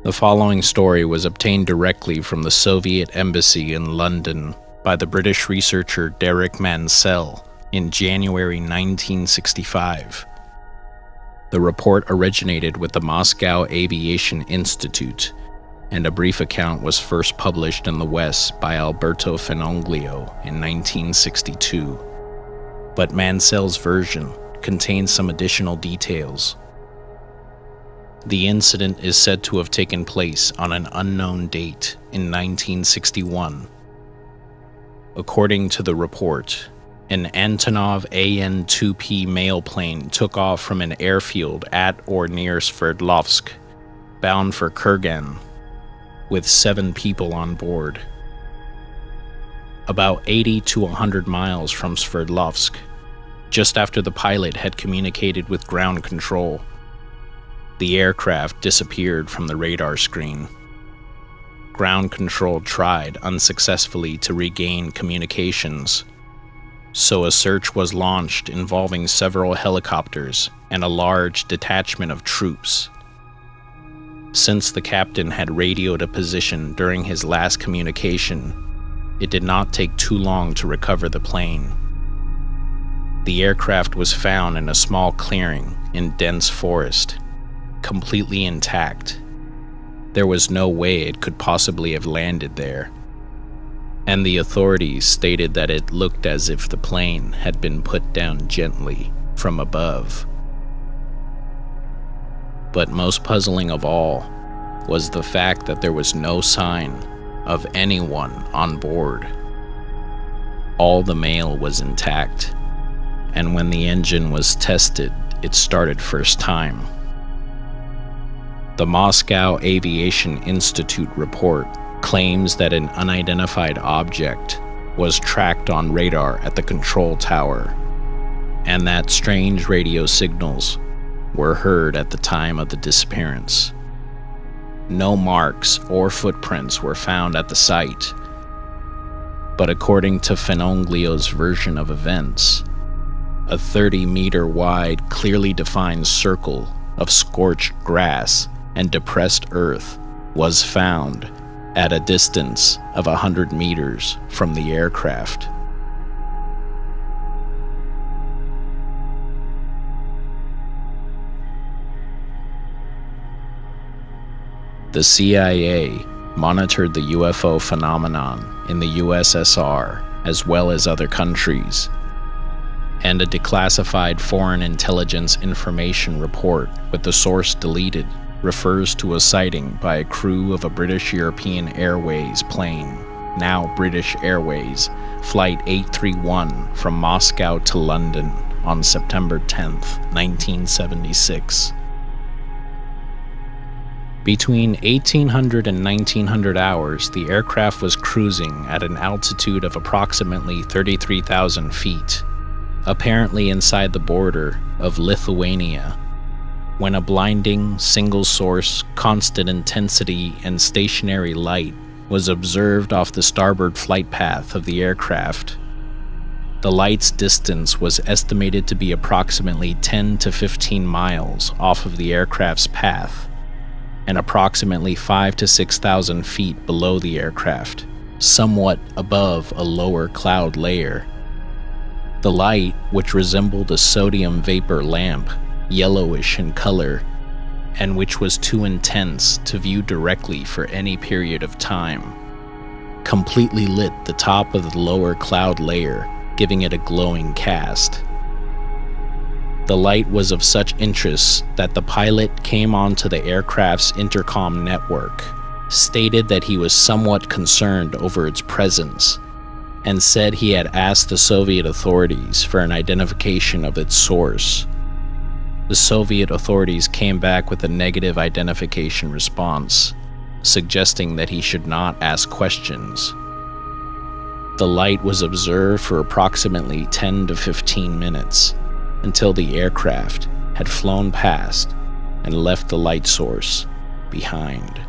The following story was obtained directly from the Soviet Embassy in London by the British researcher Derek Mansell in January 1965. The report originated with the Moscow Aviation Institute, and a brief account was first published in the West by Alberto Fenoglio in 1962. But Mansell's version contains some additional details. The incident is said to have taken place on an unknown date in 1961. According to the report, an Antonov An-2P mail plane took off from an airfield at or near Sverdlovsk, bound for Kurgan, with 7 people on board. About 80 to 100 miles from Sverdlovsk, just after the pilot had communicated with ground control, the aircraft disappeared from the radar screen. Ground control tried unsuccessfully to regain communications, so a search was launched involving several helicopters and a large detachment of troops. Since the captain had radioed a position during his last communication, it did not take too long to recover the plane. The aircraft was found in a small clearing in dense forest, completely intact. There was no way it could possibly have landed there, and the authorities stated that it looked as if the plane had been put down gently from above. But most puzzling of all was the fact that there was no sign of anyone on board. All the mail was intact, and when the engine was tested, it started first time. The Moscow Aviation Institute report claims that an unidentified object was tracked on radar at the control tower, and that strange radio signals were heard at the time of the disappearance. No marks or footprints were found at the site, but according to Fenoglio's version of events, a 30-meter wide, clearly defined circle of scorched grass and depressed earth was found at a distance of 100 meters from the aircraft. The CIA monitored the UFO phenomenon in the USSR as well as other countries, and a declassified Foreign Intelligence Information report with the source deleted refers to a sighting by a crew of a British European Airways plane, now British Airways, Flight 831 from Moscow to London on September 10, 1976. Between 1800 and 1900 hours, the aircraft was cruising at an altitude of approximately 33,000 feet, apparently inside the border of Lithuania, when a blinding, single-source, constant intensity and stationary light was observed off the starboard flight path of the aircraft. The light's distance was estimated to be approximately 10 to 15 miles off of the aircraft's path, and approximately 5,000 to 6,000 feet below the aircraft, somewhat above a lower cloud layer. The light, which resembled a sodium vapor lamp, yellowish in color, and which was too intense to view directly for any period of time, completely lit the top of the lower cloud layer, giving it a glowing cast. The light was of such interest that the pilot came onto the aircraft's intercom network, stated that he was somewhat concerned over its presence, and said he had asked the Soviet authorities for an identification of its source. The Soviet authorities came back with a negative identification response, suggesting that he should not ask questions. The light was observed for approximately 10 to 15 minutes, until the aircraft had flown past and left the light source behind.